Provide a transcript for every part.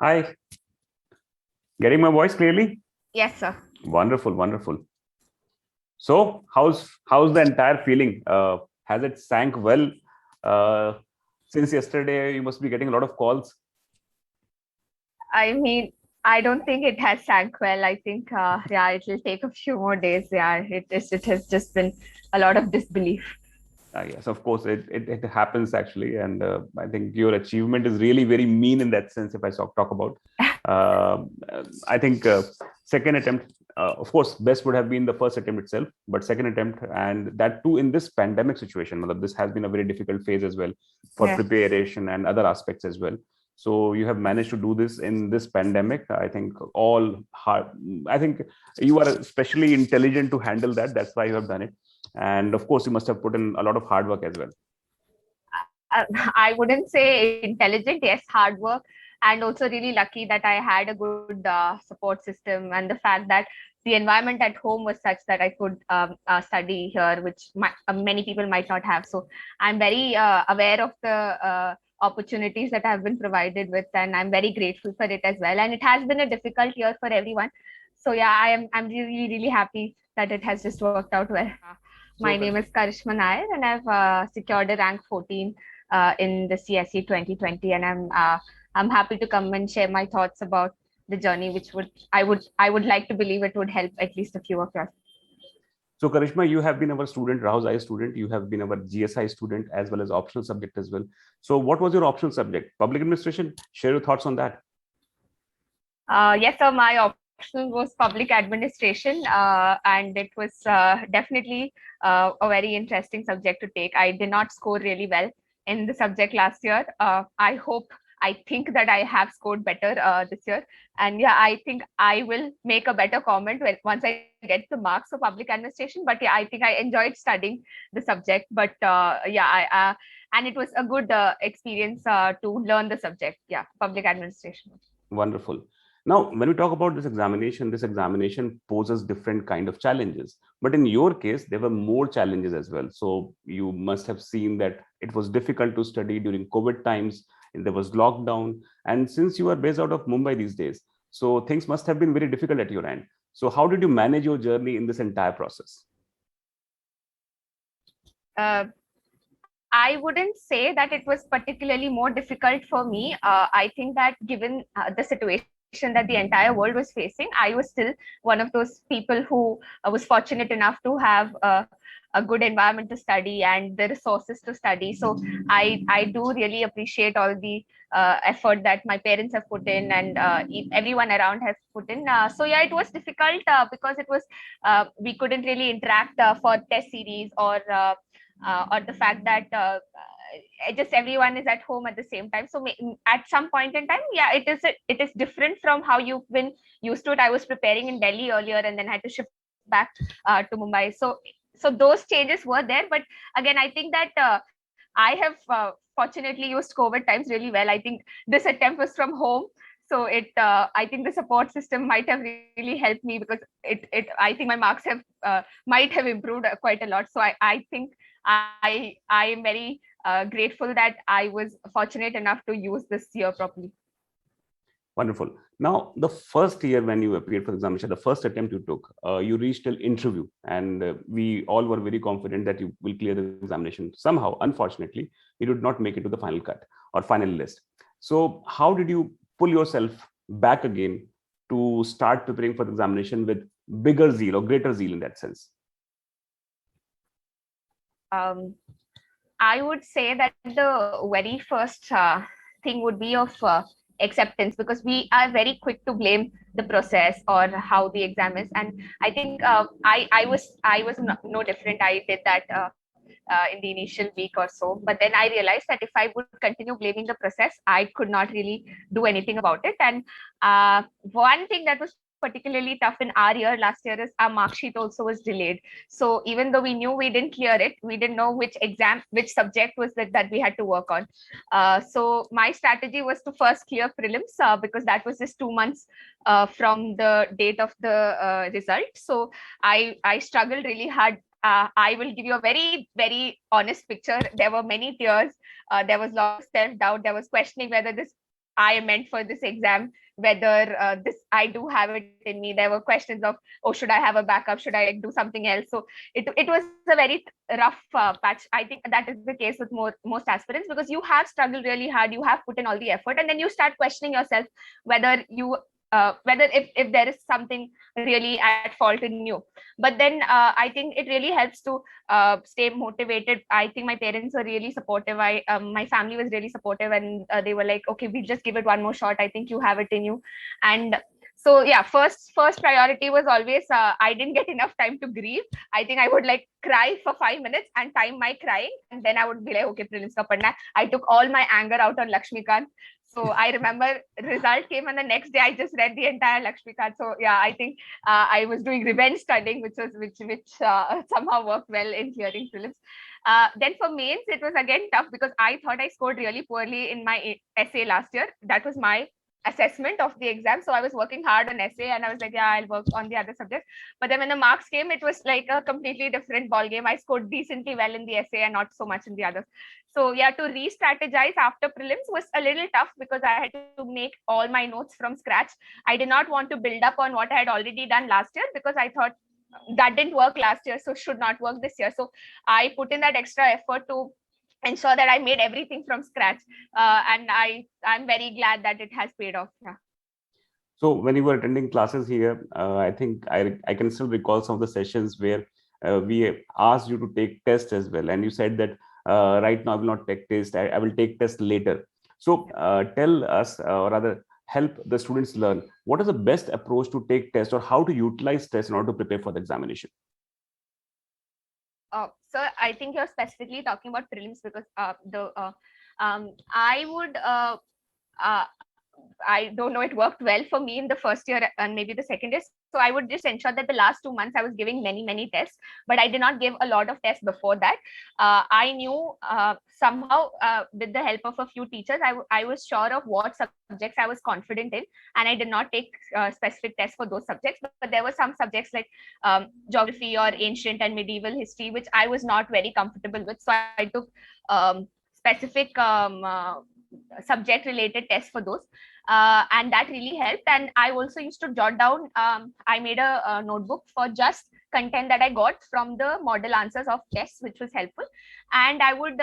Hi, getting my voice clearly? Yes, sir. Wonderful, wonderful. So, how's the entire feeling? Has it sank well? Uh, since yesterday, you must be getting a lot of calls. I mean, I don't think it has sank well. I think, yeah, it will take a few more days. Yeah, it has just been a lot of disbelief. Yes, of course, it happens actually, and I think your achievement is really very mean in that sense. If I talk about, uh, I think second attempt, of course, best would have been the first attempt itself, but second attempt, and that too in this pandemic situation. This has been a very difficult phase as well for Yeah. preparation and other aspects as well. So you have managed to do this in this pandemic. I think all hard. I think you are especially intelligent to handle that. That's why you have done it, and of course you must have put in a lot of hard work as well. I wouldn't say intelligent, yes, hard work, and also really lucky that I had a good support system, and the fact that the environment at home was such that I could study here, which many people might not have. So I'm very aware of the opportunities that have been provided with, and I'm very grateful for it as well. And it has been a difficult year for everyone. So yeah, I'm really happy that it has just worked out well. My So name is Karishma Nair, and I've secured a rank 14 in the CSE 2020, and I'm happy to come and share my thoughts about the journey, which I would like to believe it would help at least a few of us. so Karishma, you have been our student, Rahul's I student, you have been our GSI student as well as optional subject as well. So what was your optional subject? Public administration? Share your thoughts on that. Yes, sir. My optional was public administration, and it was definitely a very interesting subject to take. I did not score really well in the subject last year. I think that I have scored better this year, and yeah, I think I will make a better comment once I get the marks for public administration. But yeah, I think I enjoyed studying the subject. But yeah, and it was a good experience to learn the subject. Yeah, public administration. Wonderful. Now, when we talk about this examination poses different kind of challenges. But in your case, there were more challenges as well. So you must have seen that it was difficult to study during COVID times, and there was lockdown. And since you are based out of Mumbai these days, so things must have been very difficult at your end. So how did you manage your journey in this entire process? Uh, I wouldn't say that it was particularly more difficult for me. I think that given the situation that the entire world was facing, I was still one of those people who was fortunate enough to have a good environment to study and the resources to study. So I do really appreciate all the effort that my parents have put in, and everyone around has put in. So yeah, it was difficult because it was we couldn't really interact for test series or the fact that just everyone is at home at the same time. So at some point in time, yeah, it is different from how you've been used to it. I was preparing in Delhi earlier, and then I had to shift back to Mumbai. So those changes were there, but again, I think that I have fortunately used COVID times really well. I think this attempt was from home, so I think the support system might have really helped me, because it I think my marks have might have improved quite a lot. So I think I am very grateful that I was fortunate enough to use this year properly. Wonderful. Now, the first year when you appeared for the examination, the first attempt you took, you reached an interview, and we all were very confident that you will clear the examination. Somehow, unfortunately, you did not make it to the final cut or final list. So, how did you pull yourself back again to start preparing for the examination with bigger zeal or greater zeal in that sense? Um, I would say that the very first thing would be of acceptance, because we are very quick to blame the process or how the exam is. And I think I was no different. I did that in the initial week or so, but then I realized that if I would continue blaming the process, I could not really do anything about it. And one thing that was particularly tough in our year last year is our mark sheet also was delayed. So even though we knew we didn't clear it, we didn't know which subject was that we had to work on. So my strategy was to first clear prelims, because that was just 2 months from the date of the result. So I struggled really hard. I will give you a very honest picture. There were many tears. There was a lot of self doubt. There was questioning whether this I am meant for this exam, whether this I do have it in me. There were questions of, oh, should I have a backup? Should I like do something else? So it was a very rough patch. I think that is the case with most aspirants, because you have struggled really hard, you have put in all the effort, and then you start questioning yourself whether you whether if there is something really at fault in you. But then I think it really helps to stay motivated. I think my parents were really supportive. My family was really supportive, and they were like, okay, we'll just give it one more shot. I think you have it in you. And so yeah, first priority was always, I didn't get enough time to grieve. I think I would like cry for 5 minutes and time my crying, and then I would be like, okay, prelims ka padna. I took all my anger out on Lakshmikant. So I remember result came, and the next day I just read the entire Lakshmikant. So yeah, I think I was doing revenge studying, which somehow worked well in clearing prelims. Then for mains, it was again tough, because I thought I scored really poorly in my essay last year. That was my assessment of the exam. So I was working hard on essay, and I was like, yeah, I'll work on the other subjects. But then when the marks came, it was like a completely different ball game. I scored decently well in the essay and not so much in the others. So yeah, to re-strategize after prelims was a little tough, because I had to make all my notes from scratch. I did not want to build up on what I had already done last year, because I thought that didn't work last year, so should not work this year. So I put in that extra effort to ensure that I made everything from scratch. And I'm very glad that it has paid off. Yeah. So when you were attending classes here, I think I can still recall some of the sessions where we asked you to take tests as well, and you said that right now I will not take test. I will take test later. So tell us, or rather, help the students learn what is the best approach to take test, or how to utilize tests in order to prepare for the examination. So I think you're specifically talking about prelims, because I don't know, it worked well for me in the first year and maybe the second year. So I would just ensure that the last 2 months I was giving many tests, but I did not give a lot of tests before that. I knew somehow with the help of a few teachers, I was sure of what subjects I was confident in, and I did not take specific tests for those subjects. But there were some subjects like geography or ancient and medieval history, which I was not very comfortable with. So I took specific subject related tests for those, and that really helped. And I also used to jot down, I made a notebook for just content that I got from the model answers of tests, which was helpful. And I would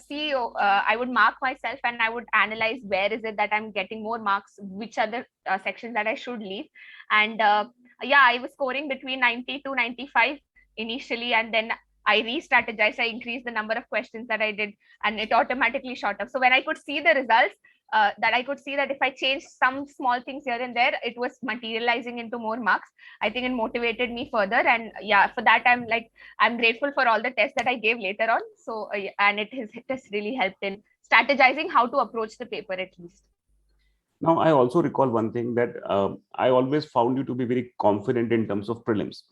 see, I would mark myself, and I would analyze where is it that I'm getting more marks, which are the sections that I should leave. And yeah, I was scoring between 90 to 95 initially, and then I re-strategized. I increased the number of questions that I did, and it automatically shot up. So when I could see the results, that I could see that if I changed some small things here and there, it was materializing into more marks. I think it motivated me further. And yeah, for that, I'm grateful for all the tests that I gave later on. So, and it has really helped in strategizing how to approach the paper at least. Now, I also recall one thing, that I always found you to be very confident in terms of prelims.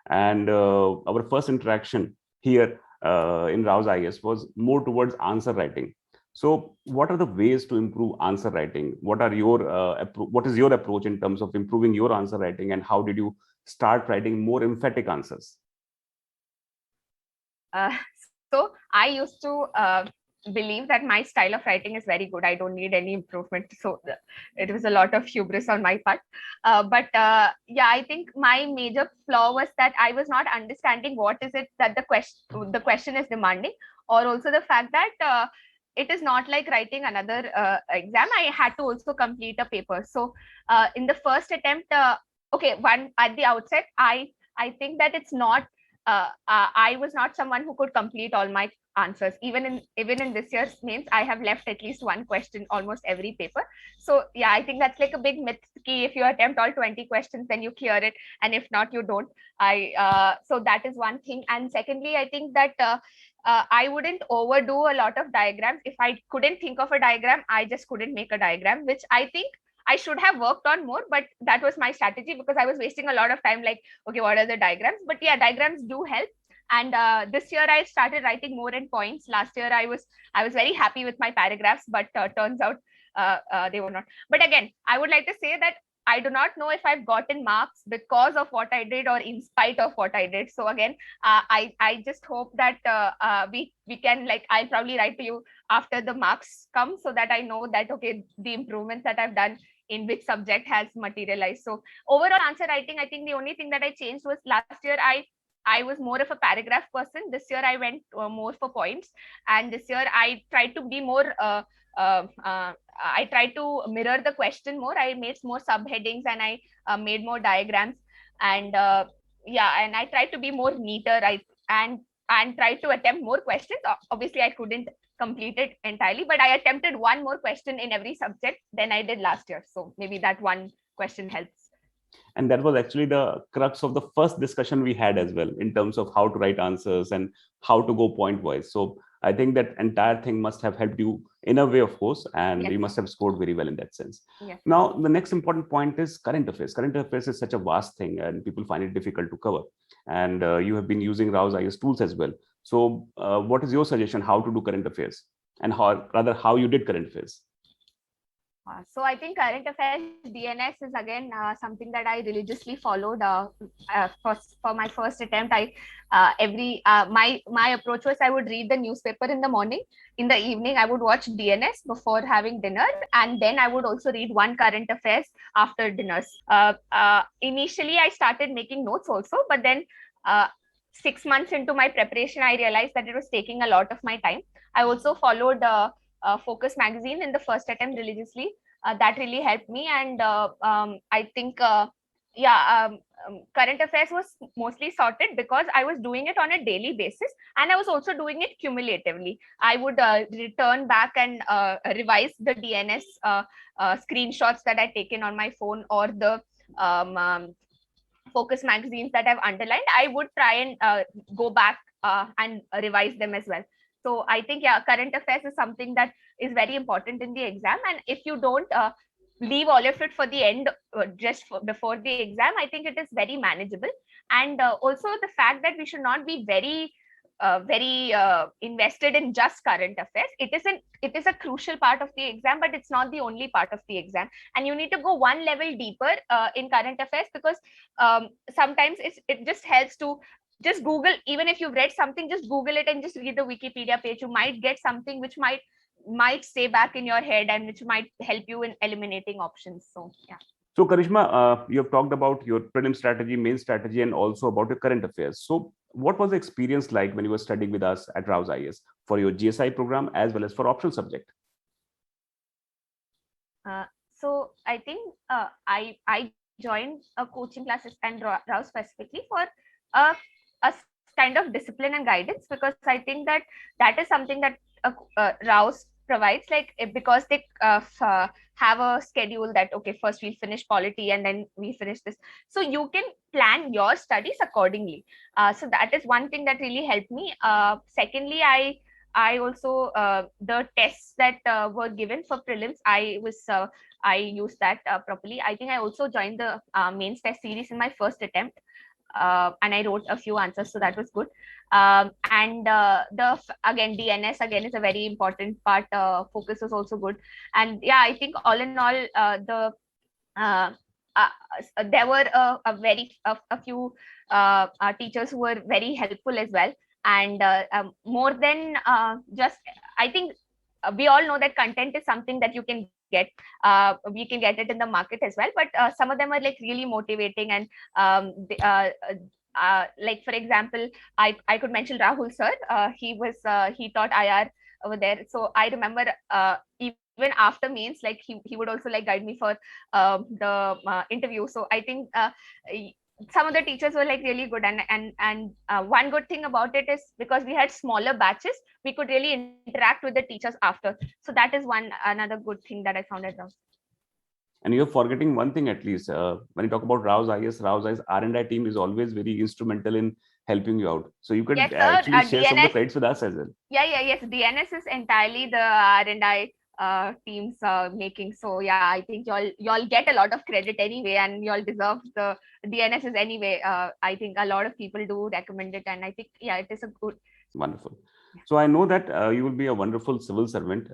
And our first interaction here in Rao's IAS was more towards answer writing. So what are the ways to improve answer writing? What is your approach in terms of improving your answer writing, and how did you start writing more emphatic answers? So I used to believe that my style of writing is very good. I don't need any improvement. So it was a lot of hubris on my part. But yeah, I think my major flaw was that I was not understanding what is it that the question is demanding, or also the fact that it is not like writing another exam. I had to also complete a paper. So in the first attempt, okay, one at the outset, I think that it's not. I was not someone who could complete all my answers. Even in this year's mains, I have left at least one question almost every paper. So yeah, I think that's like a big myth. If you attempt all 20 questions, then you clear it, and if not, you don't. So that is one thing. And secondly, I think that I wouldn't overdo a lot of diagrams. If I couldn't think of a diagram, I just couldn't make a diagram, which I think I should have worked on more, but that was my strategy, because I was wasting a lot of time like, okay, what are the diagrams? But yeah, diagrams do help. And this year I started writing more in points. Last year I was very happy with my paragraphs, but turns out they were not. But again, I would like to say that I do not know if I've gotten marks because of what I did or in spite of what I did. So again, I just hope that we can, like, I'll probably write to you after the marks come so that I know that, okay, the improvements that I've done in which subject has materialized. So overall answer writing, I think the only thing that I changed was last year I was more of a paragraph person. This year I went more for points, and this year I tried to be more I tried to mirror the question more. I made more subheadings, and I made more diagrams, and yeah, and I tried to be more neater. And tried to attempt more questions. Obviously, I couldn't complete it entirely, but I attempted one more question in every subject than I did last year. So maybe that one question helps. And that was actually the crux of the first discussion we had as well, in terms of how to write answers and how to go point wise. So I think that entire thing must have helped you in a way, of course, and Yes. you must have scored very well in that sense. Yes. Now, the next important point is current affairs. Current affairs is such a vast thing, and people find it difficult to cover. And you have been using Rao's IS tools as well. So what is your suggestion how to do current affairs, and how you did current affairs? So I think current affairs DNS is again something that I religiously followed. For my first attempt, my approach was I would read the newspaper in the morning. In the evening, I would watch DNS before having dinner, and then I would also read one current affairs after dinners. Initially, I started making notes also, but then 6 months into my preparation, I realized that it was taking a lot of my time. I also followed Focus magazine in the first attempt religiously. That really helped me, and I think current affairs was mostly sorted because I was doing it on a daily basis, and I was also doing it cumulatively. I would return back and revise the DNS screenshots that I'd taken on my phone, or the Focus magazines that I've underlined. I would try and go back and revise them as well. So I think, yeah, current affairs is something that is very important in the exam. And if you don't leave all of it for the end, before the exam, I think it is very manageable. And also the fact that we should not be very invested in just current affairs. It is a crucial part of the exam, but it's not the only part of the exam. And you need to go one level deeper in current affairs, because sometimes it just helps to just Google. Even if you've read something, just Google it and just read the Wikipedia page. You might get something which might stay back in your head, and which might help you in eliminating options. So yeah. So Karishma, you have talked about your prelim strategy, main strategy, and also about your current affairs. So what was the experience like when you were studying with us at Rao's IS for your GSI program as well as for optional subject? So I think I joined a coaching classes and Rao specifically for a kind of discipline and guidance, because I think that is something that Rao's provides, like because they have a schedule that, okay, first we'll finish polity and then we finish this, so you can plan your studies accordingly. So that is one thing that really helped me. Secondly, I also the tests that were given for prelims, I used that properly. I think I also joined the mains test series in my first attempt, and I wrote a few answers, so that was good. And again, DNS again is a very important part. Focus was also good, and yeah, I think all in all, there were a few teachers who were very helpful as well. And more than just, I think we all know that content is something that you can get. We can get it in the market as well, but some of them are like really motivating. And like for example, I could mention Rahul sir. He taught IR over there. So I remember even after mains, like he would also like guide me for the interview. So I think some of the teachers were like really good, and one good thing about it is because we had smaller batches, we could really interact with the teachers after. So that is another good thing that I found at Rao's. And you're forgetting one thing at least. When you talk about Rao's IS R&I team is always very instrumental in helping you out. So you could actually share some of the credits with us as well. Yes. DNS is entirely the R&I teams making. So yeah, I think y'all get a lot of credit anyway, and y'all deserve the DNSs anyway. I think a lot of people do recommend it, and I think it is a good. Wonderful. So I know that you will be a wonderful civil servant.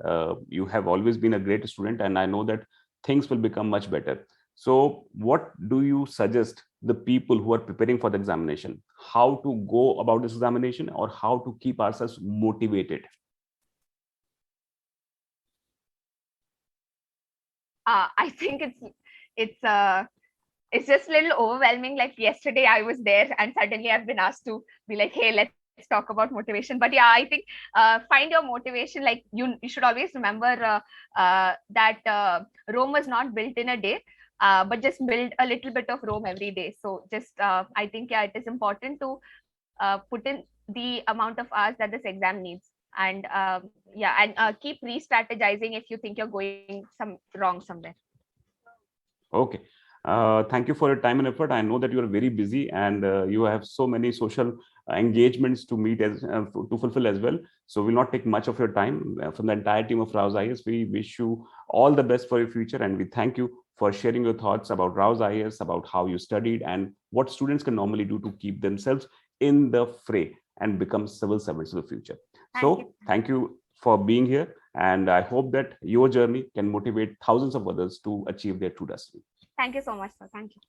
You have always been a great student, and I know that things will become much better. So what do you suggest the people who are preparing for the examination, how to go about this examination or how to keep ourselves motivated? I think it's just a little overwhelming. Like yesterday, I was there, and suddenly I've been asked to be like, "Hey, let's talk about motivation." But yeah, I think find your motivation. Like you should always remember that Rome was not built in a day. But just build a little bit of Rome every day. So just I think yeah, it is important to put in the amount of hours that this exam needs, and yeah, and keep re-strategizing if you think you're going some wrong somewhere. Okay. Thank you for your time and effort. I know that you are very busy and you have so many social engagements to meet as to fulfill as well. So we'll not take much of your time. From the entire team of Rouse IAS, we wish you all the best for your future, and we thank you for sharing your thoughts about Rouse IAS, about how you studied, and what students can normally do to keep themselves in the fray and become civil servants in the future. Thank you for being here. And I hope that your journey can motivate thousands of others to achieve their true destiny. Thank you so much, sir. Thank you.